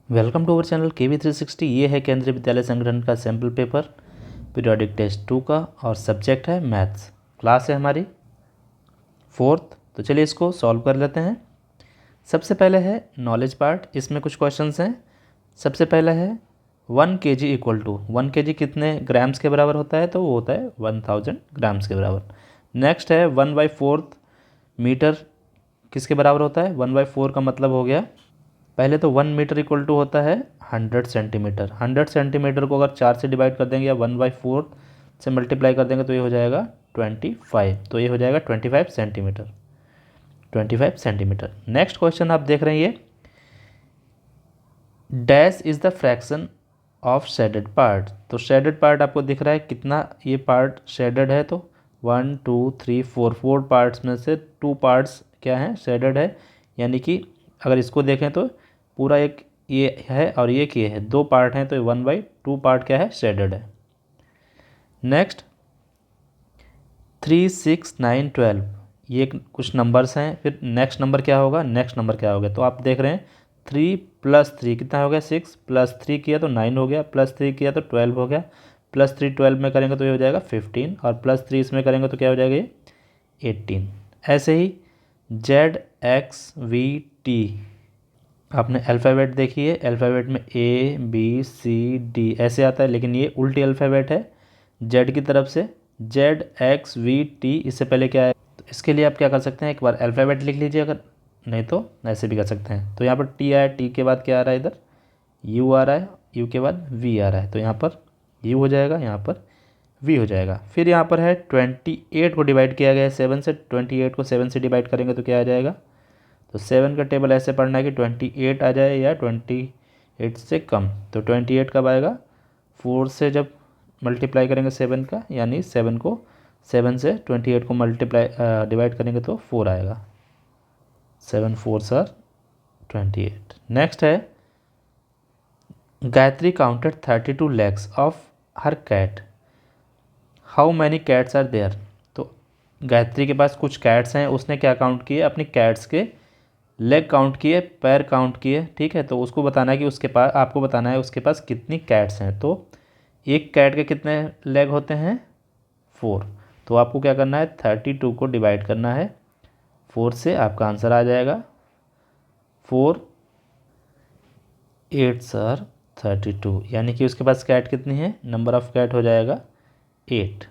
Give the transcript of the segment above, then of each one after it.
Welcome to our channel KV360। ये है केंद्रीय विद्यालय संगठन का सैम्पल पेपर पीरियोडिक टेस्ट 2 का और सब्जेक्ट है मैथ्स। क्लास है हमारी 4th। तो चलिए इसको सॉल्व कर लेते हैं। सबसे पहले है नॉलेज पार्ट। इसमें कुछ क्वेश्चंस हैं। सबसे पहला है 1 kg इक्वल टू 1 kg कितने ग्राम्स के बराबर होता है, तो वो होता है 1000 ग्राम्स के बराबर। नेक्स्ट है 1/4 मीटर किसके बराबर होता है। 1/4 का मतलब हो गया, पहले तो 1 मीटर इक्वल टू होता है 100 सेंटीमीटर। 100 सेंटीमीटर को अगर 4 से डिवाइड कर देंगे या 1/4 से मल्टीप्लाई कर देंगे तो ये हो जाएगा 25। तो ये हो जाएगा 25 सेंटीमीटर। 25 सेंटीमीटर। नेक्स्ट क्वेश्चन आप देख रहे हैं, ये dash is the fraction of shaded part. तो शेडेड पार्ट आपको दिख रहा है कितना ये पार्ट शेडेड है, तो 1 2 3 4 पार्ट्स में से 2 पार्ट्स क्या हैं, शेडेड है। यानी कि अगर इसको देखें तो पूरा एक ये है और ये है, 2 पार्ट हैं, तो 1/2 पार्ट क्या है, शेडेड है। नेक्स्ट 3 6 9 12 ये कुछ नंबर्स हैं। फिर नेक्स्ट नंबर क्या होगा, नेक्स्ट नंबर क्या होगा, तो आप देख रहे हैं 3 + 3 कितना हो गया, 6 + 3 किया तो 9 हो गया, +3 किया तो 12 हो गया, +3 12 में करेंगे तो ये हो जाएगा 15 और +3 इसमें करेंगे तो क्या हो जाएगा, ये 18। ऐसे ही ZXVT आपने अल्फ़ाबेट देखी है, अल्फ़ाबेट में ABCD ऐसे आता है, लेकिन ये उल्टी अल्फ़ाबेट है जेड की तरफ से। ZXVT इससे पहले क्या है, तो इसके लिए आप क्या कर सकते हैं, एक बार अल्फ़ाबेट लिख लीजिए, अगर नहीं तो ऐसे भी कर सकते हैं। तो यहाँ पर T आया, T के बाद क्या आ रहा है, इधर U आ रहा है, U के बाद V आ रहा है, तो यहाँ पर U हो जाएगा, यहाँ पर V हो जाएगा। फिर यहाँ पर है 28 को डिवाइड किया गया है 7 से। 28 को 7 से डिवाइड करेंगे तो क्या आ जाएगा, तो 7 का टेबल ऐसे पढ़ना है कि 28 आ जाए या 28 से कम। तो 28 कब आएगा, 4 से जब मल्टीप्लाई करेंगे 7 का, यानी 7 को 7 से 28 को मल्टीप्लाई डिवाइड करेंगे तो 4 आएगा। 7 4 आर 28। नेक्स्ट है Gayatri counted 32 legs of her cat, how many cats are there. तो गायत्री के पास कुछ कैट्स हैं, उसने क्या काउंट किए, अपनी कैट्स के लेग काउंट किए, पैर काउंट किए, ठीक है। तो उसको बताना है कि उसके पास, आपको बताना है उसके पास कितनी कैट्स हैं। तो एक कैट के कितने लेग होते हैं, 4। तो आपको क्या करना है, 32 को डिवाइड करना है 4 से, आपका आंसर आ जाएगा 4 8 सर 32, यानी कि उसके पास कैट कितनी है, नंबर ऑफ कैट हो जाएगा 8।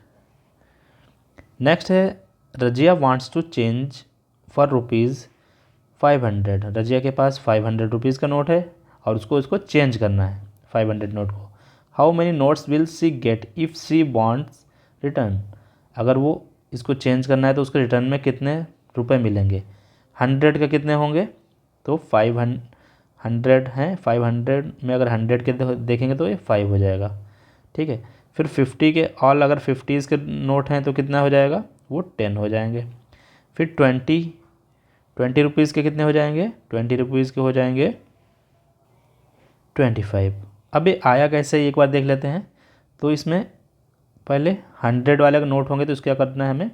नेक्स्ट है Razia wants to change for ₹500। Razia के पास 500 रुपीज़ का नोट है और उसको इसको चेंज करना है 500 नोट को। How many notes will see get if C wants return. अगर वो इसको चेंज करना है तो उसके रिटर्न में कितने रुपए मिलेंगे। 100 का कितने होंगे, तो 500 हैं, 500 में अगर 100 के देखेंगे तो ये 5 हो जाएगा, ठीक है। फिर 50 के ऑल अगर 50s के नोट हैं तो कितना हो जाएगा, वो 10 हो जाएंगे। फिर 20 रुपीज़ के कितने हो जाएंगे, 20 रुपीज़ के हो जाएंगे 25। अब ये आया कैसे, एक बार देख लेते हैं। तो इसमें पहले 100 वाले का नोट होंगे तो इसको क्या करना है हमें,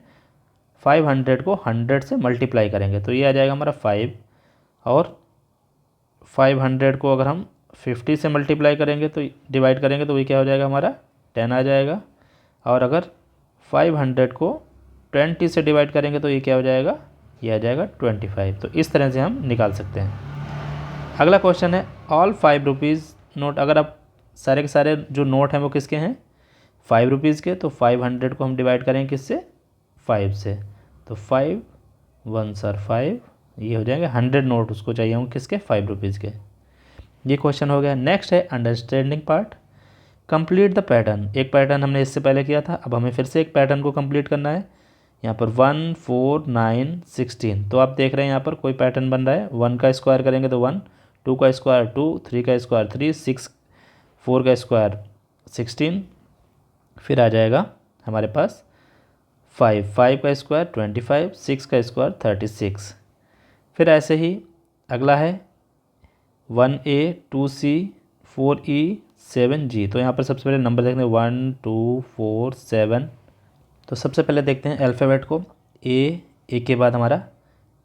500 को 100 से मल्टीप्लाई करेंगे तो ये आ जाएगा हमारा 5। और 500 को अगर हम 50 से मल्टीप्लाई करेंगे तो डिवाइड करेंगे तो ये क्या हो जाएगा, हमारा 10 आ जाएगा। और अगर 500 को 20 से डिवाइड करेंगे तो ये क्या हो जाएगा, ये आ जाएगा 25। तो इस तरह से हम निकाल सकते हैं। अगला क्वेश्चन है ऑल 5 रुपीज़ नोट। अगर आप सारे के सारे जो नोट हैं वो किसके हैं, 5 रुपीज़ के, तो 500 को हम डिवाइड करेंगे किससे, 5 से। तो 5 1 सर 5, ये हो जाएंगे 100 नोट उसको चाहिए होंगे किसके, 5 रुपीज़ के। ये क्वेश्चन हो गया। नेक्स्ट है understanding part. Complete the pattern. एक पैटर्न हमने इससे पहले किया था, अब हमें फिर से एक पैटर्न को कंप्लीट करना है। यहाँ पर 1 4 9 16, तो आप देख रहे हैं यहाँ पर कोई पैटर्न बन रहा है। 1 का स्क्वायर करेंगे तो 1, 2 का स्क्वायर 2, 3 का स्क्वायर 3, 6 4 का स्क्वायर 16, फिर आ जाएगा हमारे पास 5, 5 का स्क्वायर 25, 6 का स्क्वायर 36। फिर ऐसे ही अगला है 1A 2C 4E 7G। तो यहाँ पर सबसे पहले नंबर देखते हैं 1 2 4 7। तो सबसे पहले देखते हैं अल्फ़ाबेट को। ए के बाद हमारा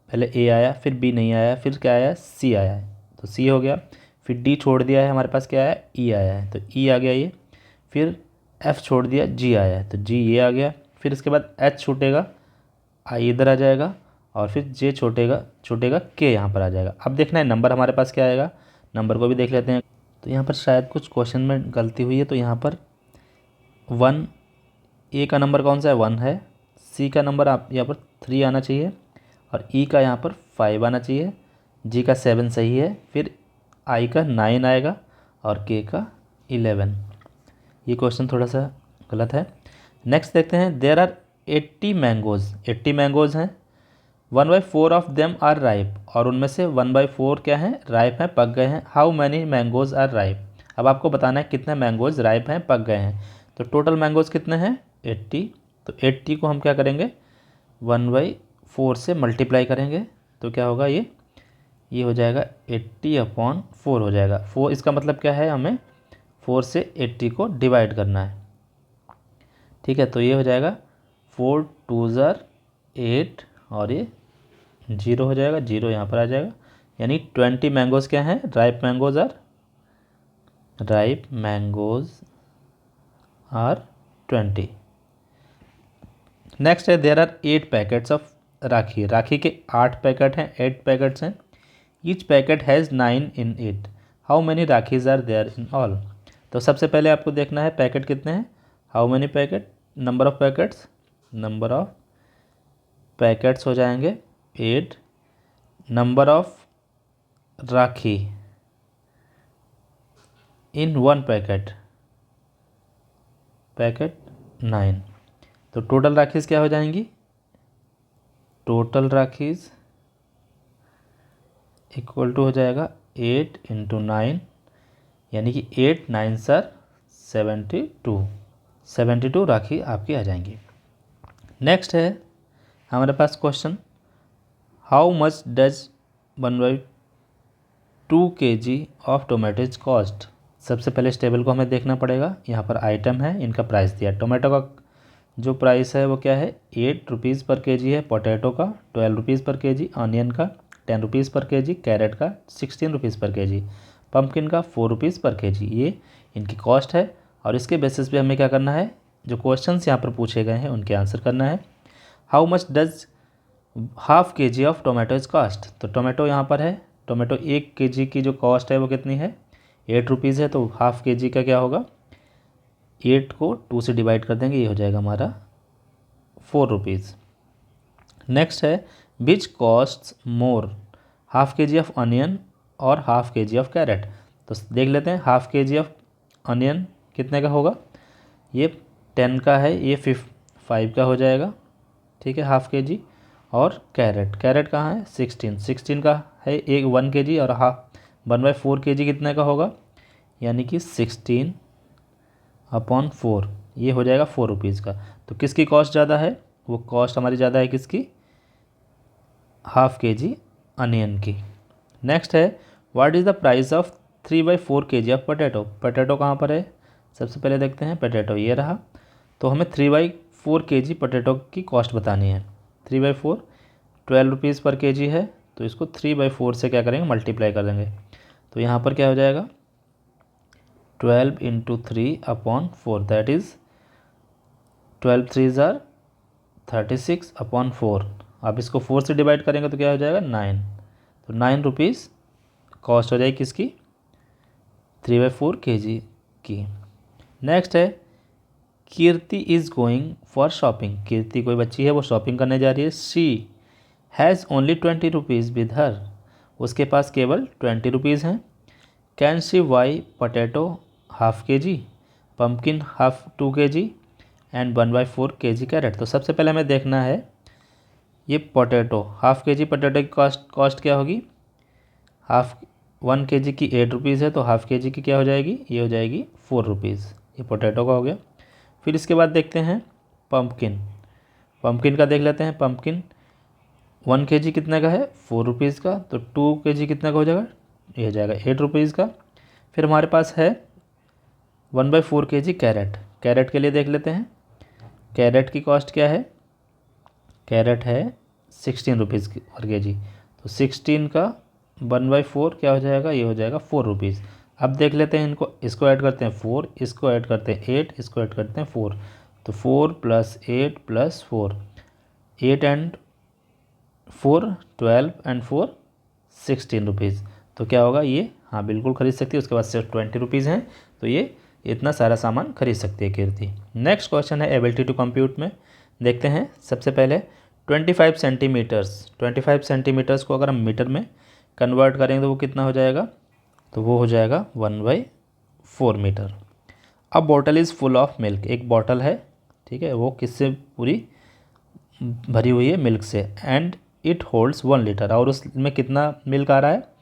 पहले ए आया, फिर बी नहीं आया, फिर क्या आया, सी आया है, तो सी हो गया। फिर डी छोड़ दिया है, हमारे पास क्या है, ई आया है, तो ई आ गया ये। फिर एफ छोड़ दिया, जी आया है, तो जी ये आ गया। फिर इसके बाद एच छूटेगा, आई इधर आ जाएगा, और फिर जे छूटेगा के यहाँ पर आ जाएगा। अब देखना है नंबर हमारे पास क्या आएगा, नंबर को भी देख लेते हैं। तो यहाँ पर शायद कुछ क्वेश्चन में गलती हुई है, तो यहाँ पर 1, ए का नंबर कौन सा है, 1 है। सी का नंबर आप यहाँ पर 3 आना चाहिए, और ई का यहाँ पर 5 आना चाहिए। जी का 7 सही है, फिर आई का 9 आएगा, और के का 11। ये क्वेश्चन थोड़ा सा गलत है। नेक्स्ट देखते हैं, देयर आर 80 मैंगोज़, 80 मैंगोज़ हैं, 1/4 ऑफ देम आर राइप, और उनमें से 1/4 क्या हैं, राइप हैं, पक गए हैं। How many mangoes are ripe, अब आपको बताना है कितने मैंगोज़ राइप हैं, पक गए हैं। तो टोटल मैंगोज़ कितने हैं, 80। तो 80 को हम क्या करेंगे, 1/4 से मल्टीप्लाई करेंगे, तो क्या होगा, ये हो जाएगा 80/4 हो जाएगा। 4 इसका मतलब क्या है, हमें 4 से 80 को डिवाइड करना है। ठीक है, तो ये हो जाएगा 4 2 ज़ार 8, और ये 0 हो जाएगा, 0 यहाँ पर आ जाएगा। यानी 20 मैंगोज़ क्या हैं, राइप मैंगोज़ आर 20। नेक्स्ट है, there are 8 packets of rakhi, rakhi के 8 पैकेट हैं, 8 पैकेट्स हैं। Each packet has 9 in it, how many rakhis are there in all. तो सबसे पहले आपको देखना है पैकेट कितने हैं, how many packet, number of packets हो जाएंगे 8, number of rakhi in 1 packet 9। तो टोटल राखीज़ क्या हो जाएंगी, टोटल राखीज़ इक्वल टू हो जाएगा 8 × 9, यानी कि 8 9 सर 72 राखी आपकी आ जाएंगी। नेक्स्ट है हमारे पास question, how much does 1/2 kg of tomatoes cost. सबसे पहले इस टेबल को हमें देखना पड़ेगा, यहाँ पर आइटम है, इनका प्राइस दिया। टोमेटो का जो प्राइस है वो क्या है, 8 रुपीज़ पर केजी है, पोटैटो का 12 रुपीज़ पर केजी, ऑनियन का 10 रुपीज़ पर केजी, कैरेट का 16 रुपीज़ पर केजी, पम्पकिन का 4 रुपीज़ पर केजी। ये इनकी कॉस्ट है, और इसके बेसिस पे हमें क्या करना है, जो क्वेश्चंस यहाँ पर पूछे गए हैं उनके आंसर करना है। How much does ½ kg of tomatoes cost. तो टोमेटो यहाँ पर है, टोमेटो 1 kg की जो कॉस्ट है वो कितनी है, 8 रुपीज़ है, तो ½ kg का क्या होगा, 8 को 2 से डिवाइड कर देंगे, ये हो जाएगा हमारा 4 रुपीज़। नेक्स्ट है, which cost more, ½ kg of onion और ½ kg ऑफ कैरेट। तो देख लेते हैं, ½ kg ऑफ अनियन कितने का होगा, ये 10 का है, ये 5 का हो जाएगा, ठीक है, ½ kg। और कैरेट कहाँ है, 16 का है, 1 kg, और 1/4 kg कितने का होगा, यानी कि 16/4, ये हो जाएगा 4 रुपीज़ का। तो किसकी कॉस्ट ज़्यादा है, वो कॉस्ट हमारी ज़्यादा है किसकी, ½ kg अनियन की। नेक्स्ट है, what is the price of 3/4 kg of potato कहाँ पर है, सबसे पहले देखते हैं, पोटैटो ये रहा। तो हमें 3/4 kg पोटैटो की कॉस्ट बतानी है। 3/4 12 रुपीज़ पर केजी है, तो इसको 3/4 से क्या करेंगे, मल्टीप्लाई कर देंगे। तो यहाँ पर क्या हो जाएगा, 12 × 3/4, दैट इज़ 12 3 ज़ार 36/4। आप इसको 4 से डिवाइड करेंगे तो क्या हो जाएगा, 9। तो 9 रुपीज़ कॉस्ट हो जाएगी किसकी, 3/4 kg की। नेक्स्ट है, Kirti is going for shopping, Kirti कोई बच्ची है वो शॉपिंग करने जा रही है। She has only 20 rupees with her, उसके पास केवल 20 रुपीज़ हैं। Can she buy potato ½ kg, pumpkin 2 kg and 1/4 kg carrot. तो सबसे पहले हमें देखना है, ये पोटैटो ½ kg पोटैटो की कॉस्ट क्या होगी, 1 kg की 8 रुपीज़ है, तो ½ kg की क्या हो जाएगी, ये हो जाएगी 4 रुपीज़। ये पोटैटो का हो गया। फिर इसके बाद देखते हैं पम्पकिन का देख लेते हैं। पम्पकिन 1 kg कितने का है, 4 रुपीज़ का, तो 2 kg कितने का हो जाएगा, ये हो जाएगा 8 रुपीज़ का। फिर हमारे पास है 1/4 kg कैरेट के लिए देख लेते हैं, कैरेट की कॉस्ट क्या है, कैरेट है 16 रुपीज़ पर केजी। तो 16 का 1/4 क्या हो जाएगा, ये हो जाएगा 4 रुपीज़। अब देख लेते हैं इनको, इसको ऐड करते हैं 4, इसको ऐड करते हैं 8, इसको ऐड करते हैं 4, तो 4 + 8 + 4, 8 एंड 4 12 एंड 4 16 रुपीज़। तो क्या होगा ये, हाँ बिल्कुल खरीद सकती है। उसके बाद सिर्फ 20 रुपीज़ हैं, तो ये इतना सारा सामान खरीद सकती है कीर्ति। नेक्स्ट क्वेश्चन है एबिलिटी टू कंप्यूट में। देखते हैं सबसे पहले 25 सेंटीमीटर्स, 25 सेंटीमीटर्स को अगर हम मीटर में कन्वर्ट करेंगे तो वो कितना हो जाएगा, तो वो हो जाएगा 1/4 मीटर। अब bottle is full of milk, एक बॉटल है, ठीक है, वो किससे पूरी भरी हुई है, मिल्क से, एंड इट होल्ड्स 1 लीटर, और उसमें कितना मिल्क आ रहा है,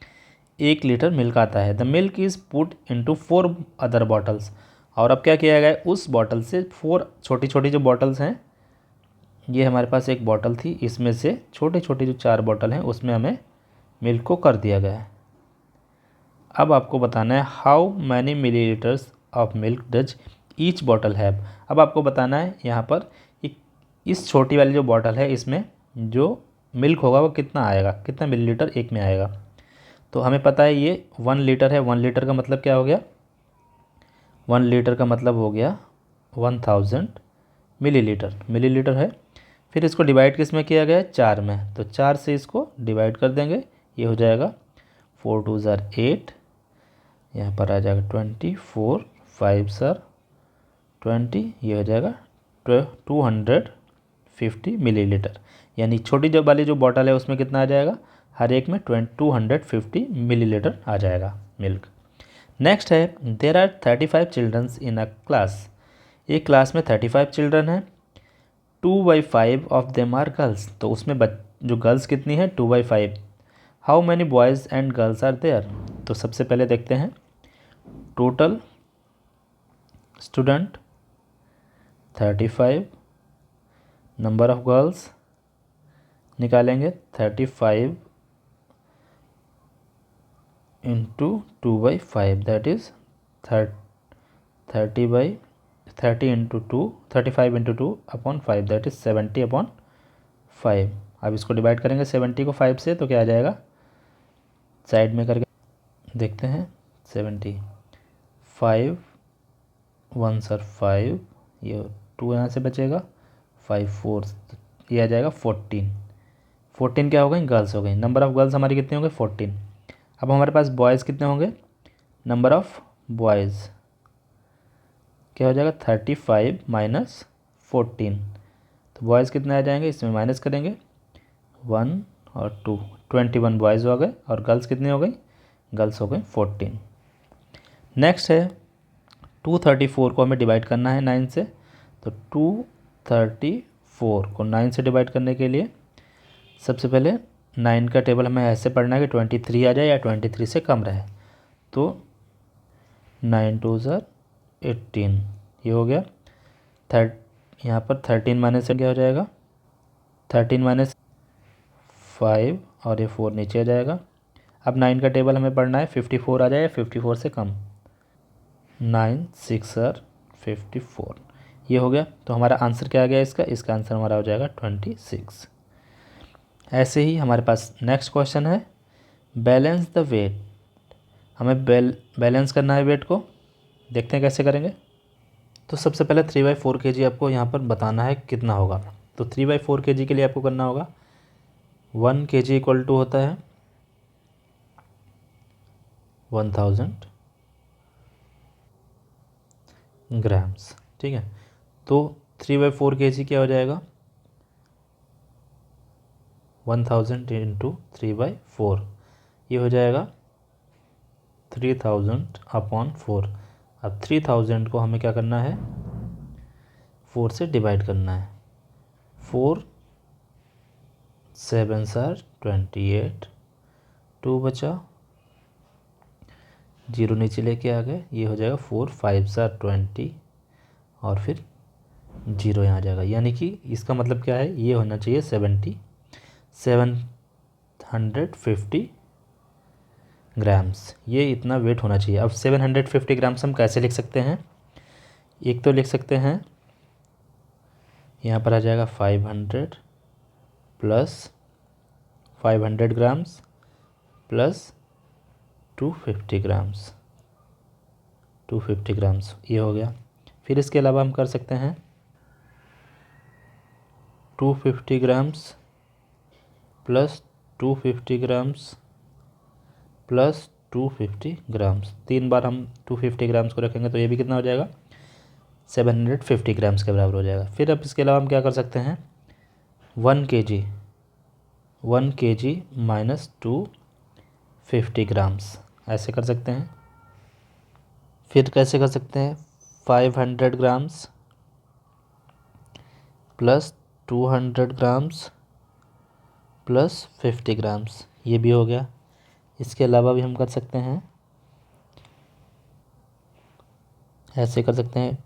1 लीटर मिल्क आता है। The milk is put into 4 other bottles, और अब क्या किया गया है, उस बॉटल से 4 छोटी छोटी जो बॉटल्स हैं, ये हमारे पास एक बॉटल थी, इसमें से छोटे छोटे जो 4 बॉटल हैं उसमें हमें मिल्क को कर दिया गया है। अब आपको बताना है how many millilitres of milk does each bottle have. अब आपको बताना है यहाँ पर इस छोटी वाली जो बॉटल है इसमें जो मिल्क होगा वो कितना आएगा, कितना मिलीलीटर एक में आएगा। तो हमें पता है ये 1 लीटर है, 1 लीटर का मतलब क्या हो गया, 1 लीटर का मतलब हो गया 1000 मिलीलीटर, मिलीलीटर है। फिर इसको डिवाइड किस में किया गया है, 4 में, तो 4 से इसको डिवाइड कर देंगे, ये हो जाएगा 4 2 ज़ार 8, यहाँ पर आ जाएगा 24, 5 सर 20, ये हो जाएगा 250 मिलीलीटर। यानी छोटी जो वाली जो बॉटल है उसमें कितना आ जाएगा, हर एक में 250 मिलीलीटर आ जाएगा मिल्क। नेक्स्ट है there are 35 childrens in a class, एक क्लास में 35 चिल्ड्रन हैं, 2/5 ऑफ देम आर गर्ल्स, तो उसमें जो गर्ल्स कितनी है 2/5। How many boys and girls are there, तो सबसे पहले देखते हैं total student 35, number of girls निकालेंगे 35 into 2/5 that is 30 into 2, 35 into 2 upon 5 that is 70/5। अब इसको डिवाइड करेंगे 70 को 5 से, तो क्या आ जाएगा, साइड में करके देखते हैं 70, 5 1 सर 5, ये 2 यहाँ से बचेगा, 5 4, ये आ जाएगा 14, 14 क्या हो गई, गर्ल्स हो गई। नंबर ऑफ़ गर्ल्स हमारी कितनी होंगे 14। अब हमारे पास बॉयज़ कितने होंगे, नंबर ऑफ़ बॉयज़ क्या हो जाएगा 35 माइनस 14, तो बॉयज़ कितने आ जाएंगे, इसमें माइनस करेंगे 1 और 2, 21 बॉयज़ हो गए, और गर्ल्स कितनी हो गई, गर्ल्स हो गई 14। नेक्स्ट है 234 को हमें डिवाइड करना है 9 से, तो 234 को 9 से डिवाइड करने के लिए सबसे पहले 9 का टेबल हमें ऐसे पढ़ना है कि 23 आ जाए या 23 से कम रहे, तो 9 2 ज़ार 18, ये हो गया। यहाँ पर 13 माइनस से क्या हो जाएगा, 13 माइनस 5, और ये 4 नीचे आ जाएगा। अब 9 का टेबल हमें पढ़ना है 54 आ जाए या 54 से कम, 9 6 ज़ार 54, ये हो गया। तो हमारा आंसर क्या आ गया इसका आंसर हमारा हो जाएगा 26। ऐसे ही हमारे पास नेक्स्ट क्वेश्चन है बैलेंस द वेट, हमें बैलेंस करना है वेट को, देखते हैं कैसे करेंगे। तो सबसे पहले 3/4 kg आपको यहाँ पर बताना है कितना होगा। तो 3/4 kg के लिए आपको करना होगा 1 kg इक्वल टू होता है 1000 ग्राम्स, ठीक है। तो 3/4 kg क्या हो जाएगा, 1000 इंटू 3/4, ये हो जाएगा 3000/4। अब 3000 को हमें क्या करना है, 4 से डिवाइड करना है, 4 7 ज़ार 28, 2 बचा, 0 नीचे लेके आ गए, ये हो जाएगा 4 5 ज़ार 20, और फिर 0 यहाँ आ जाएगा। यानी कि इसका मतलब क्या है, ये होना चाहिए 750 ग्राम्स, ये इतना वेट होना चाहिए। अब 750 ग्राम्स हम कैसे लिख सकते हैं, एक तो लिख सकते हैं यहाँ पर आ जाएगा 500 + 500 ग्राम्स प्लस 250 ग्राम्स, 250 ग्राम्स ये हो गया। फिर इसके अलावा हम कर सकते हैं 250 grams plus 250 grams plus 250 grams, 3 बार हम 250 ग्राम्स को रखेंगे तो ये भी कितना हो जाएगा, 750 ग्राम्स के बराबर हो जाएगा। फिर अब इसके अलावा हम क्या कर सकते हैं, 1 kg माइनस 250 ग्राम्स, ऐसे कर सकते हैं। फिर कैसे कर सकते हैं, 500 grams plus 200 grams plus 50 grams, ये भी हो गया। इसके अलावा भी हम कर सकते हैं, ऐसे कर सकते हैं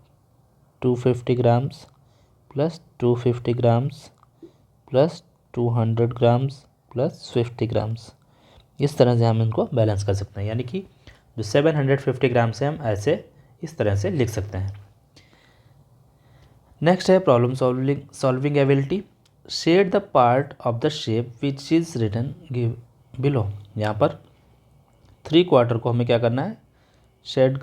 250 grams plus 250 grams plus 200 grams plus 50 grams, इस तरह से हम इनको बैलेंस कर सकते हैं। यानी कि जो 750 ग्राम्स है हम ऐसे इस तरह से लिख सकते हैं। नेक्स्ट है problem solving ability. Shade the part of the shape which is written give below. यहाँ पर 3/4 को हमें क्या करना है, शेडेड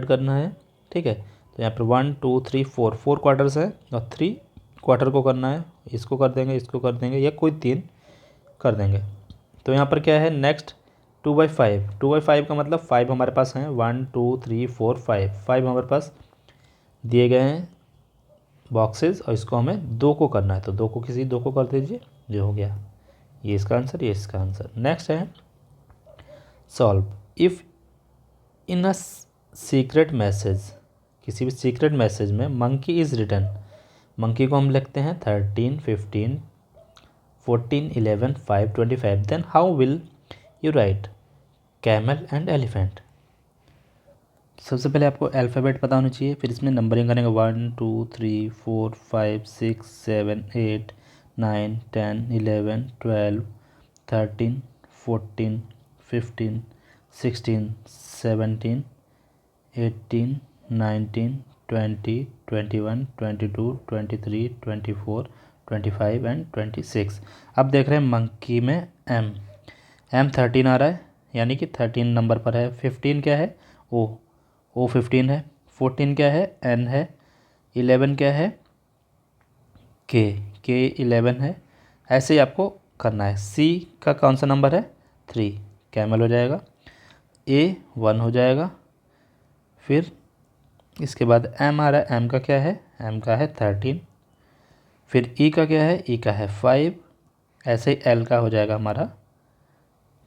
करना है। ठीक है, तो यहाँ पर 1 2 3 4 क्वार्टर्स है और 3/4 को करना है, इसको कर देंगे, इसको कर देंगे, या कोई 3 कर देंगे। तो यहाँ पर क्या है नेक्स्ट 2/5 का मतलब 5 हमारे पास हैं, 1 2 3 4 5 हमारे पास दिए गए हैं बॉक्सेस, और इसको हमें 2 को करना है, तो 2 को किसी 2 को कर दीजिए, जो हो गया ये इसका आंसर, ये इसका आंसर। नेक्स्ट है solve. If in a secret message, किसी भी सीक्रेट मैसेज में मंकी इज़ रिटन, मंकी को हम लिखते हैं 13 15 14 11 5 25, then how will you write camel and elephant. सबसे पहले आपको अल्फ़ाबेट पता होना चाहिए, फिर इसमें नंबरिंग करेंगे 1 2 3 4 5 6 7 8 9 10 11 12 13 14 15 16 17 18 19 20 21 22 23 24 25 एंड 26। अब देख रहे हैं मंकी में एम 13 आ रहा है, यानी कि 13 नंबर पर है। 15 क्या है, ओ 15 है। 14 क्या है, एन है। 11 क्या है, के 11 है। ऐसे ही आपको करना है। सी का कौन सा नंबर है, 3, कैमल हो जाएगा। ए 1 हो जाएगा। फिर इसके बाद एम आ रहा है, एम का क्या है, एम का है 13। फिर ई का क्या है, ई का है 5। ऐसे ही एल का हो जाएगा हमारा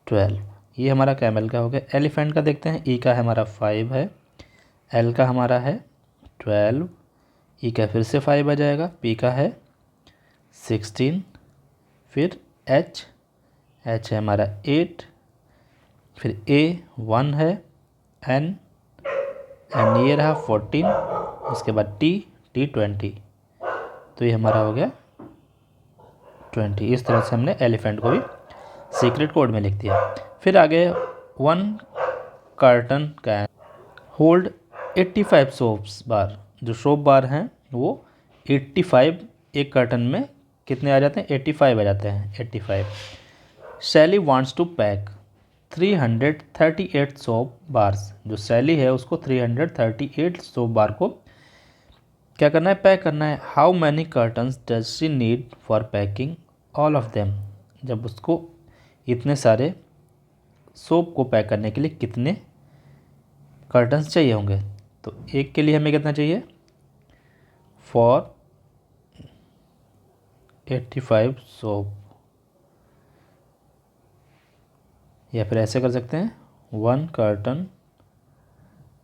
12। ये हमारा कैमल का हो गया। एलिफेंट का देखते हैं, ई का है हमारा 5 है, एल का हमारा है 12, ई का फिर से 5 आ जाएगा, पी का है 16, फिर एच है हमारा 8, फिर ए 1 है, एन ये रहा 14, इसके बाद टी 20, तो ये हमारा हो गया 20। इस तरह से हमने एलिफेंट को भी सीक्रेट कोड में लिख दिया। फिर आगे 1 कार्टन का होल्ड 85 सोप्स बार, जो सोप बार हैं वो 85, एक कार्टन में कितने आ जाते हैं, 85 आ जाते हैं, 85। Sally wants to pack 338 soap bars, जो सैली है उसको 338 सोप बार को क्या करना है, पैक करना है। How many curtains does she need for packing all of them, जब उसको इतने सारे सोप को पैक करने के लिए कितने कर्टन्स चाहिए होंगे। तो एक के लिए हमें कितना चाहिए, फॉर 85 सोप, या फिर ऐसे कर सकते हैं 1 कार्टन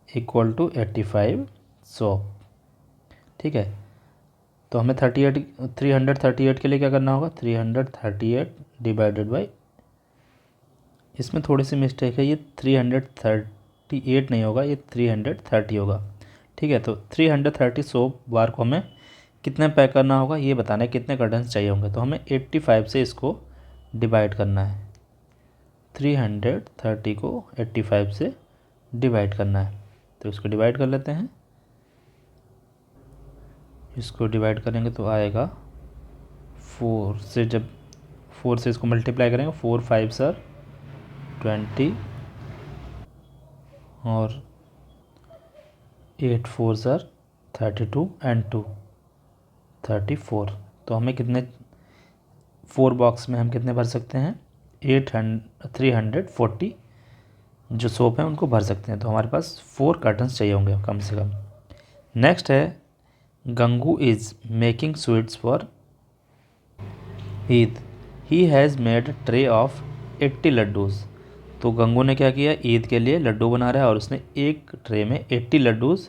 इक्वल टू 85 सोप। ठीक है, तो हमें 338 के लिए क्या करना होगा, 338 डिवाइडेड बाई, इसमें थोड़ी सी मिस्टेक है, ये 338 नहीं होगा, ये 330 होगा। ठीक है, तो 330 सोप बार को हमें कितने पैक करना होगा ये बताना है, कितने कर्टन्स चाहिए होंगे। तो हमें 85 से इसको डिवाइड करना है, 330 को 85 से डिवाइड करना है। तो इसको डिवाइड कर लेते हैं, इसको डिवाइड करेंगे तो आएगा 4 से, जब 4 से इसको मल्टीप्लाई करेंगे 4 5 सर 20 और 8 4 सर 32 एंड 2 34। तो हमें कितने 4 बॉक्स में हम कितने भर सकते हैं 340 जो सोप हैं उनको भर सकते हैं। तो हमारे पास 4 कर्टन्स चाहिए होंगे कम से कम। नेक्स्ट है Gangu is making sweets for Eid, he has made tray of 80 लड्डूज़। तो गंगू ने क्या किया, ईद के लिए लड्डू बना रहा है और उसने एक ट्रे में 80 लड्डूज़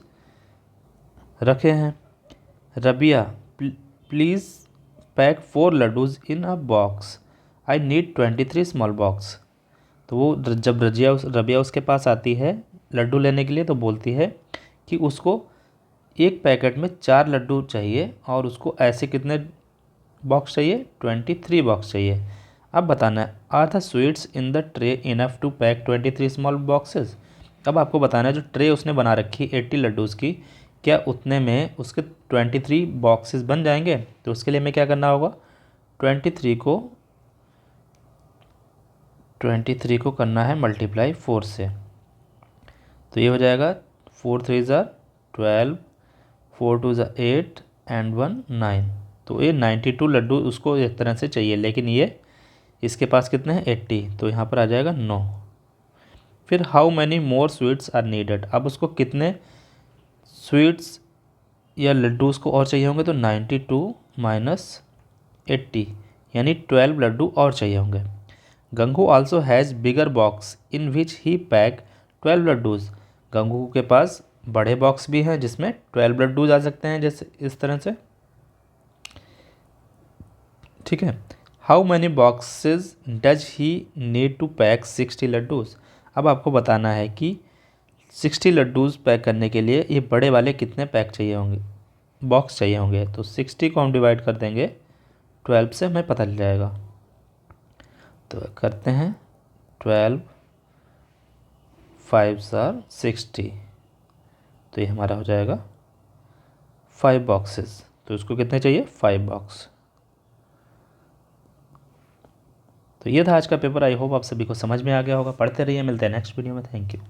रखे हैं। Rabia please pack 4 laddoos in a box, I need 23 small box. तो वो जब रबिया उसके पास आती है लड्डू लेने के लिए तो बोलती है कि उसको एक पैकेट में 4 लड्डू चाहिए और उसको ऐसे कितने बॉक्स चाहिए 23 बॉक्स चाहिए। अब बताना है are the sweets in the tray enough to pack 23 small boxes. अब आपको बताना है जो ट्रे उसने बना रखी 80 लड्डूज़ की क्या उतने में उसके 23 बॉक्सेस बन जाएंगे। तो उसके लिए हमें क्या करना होगा 23 को करना है मल्टीप्लाई 4 से। तो ये हो जाएगा 4 3 ज़ा 12, 4 2 ज़ा 8 एंड 1 9। तो ये 92 लड्डू उसको एक तरह से चाहिए, लेकिन ये इसके पास कितने हैं 80, तो यहाँ पर आ जाएगा 9। फिर how many more sweets are needed. अब उसको कितने स्वीट्स या लड्डूज़ को और चाहिए होंगे, तो 92 माइनस 80 यानी 12 लड्डू और चाहिए होंगे। Gangu also has bigger box in which he pack 12 laddoos. Gangu के पास बड़े बॉक्स भी हैं जिसमें 12 लड्डूज आ सकते हैं, जैसे इस तरह से, ठीक है। How many boxes does he need to pack 60 laddoos. अब आपको बताना है कि 60 लड्डूज़ पैक करने के लिए ये बड़े वाले कितने पैक चाहिए होंगे, बॉक्स चाहिए होंगे। तो 60 को हम डिवाइड कर देंगे 12 से, हमें पता चल जाएगा। तो करते हैं 12 5 आर 60, तो ये हमारा हो जाएगा 5 बॉक्सेस। तो इसको कितने चाहिए 5 बॉक्स। तो ये था आज का पेपर। आई होप आप सभी को समझ में आ गया होगा। पढ़ते रहिए, मिलते हैं नेक्स्ट वीडियो में। Thank you.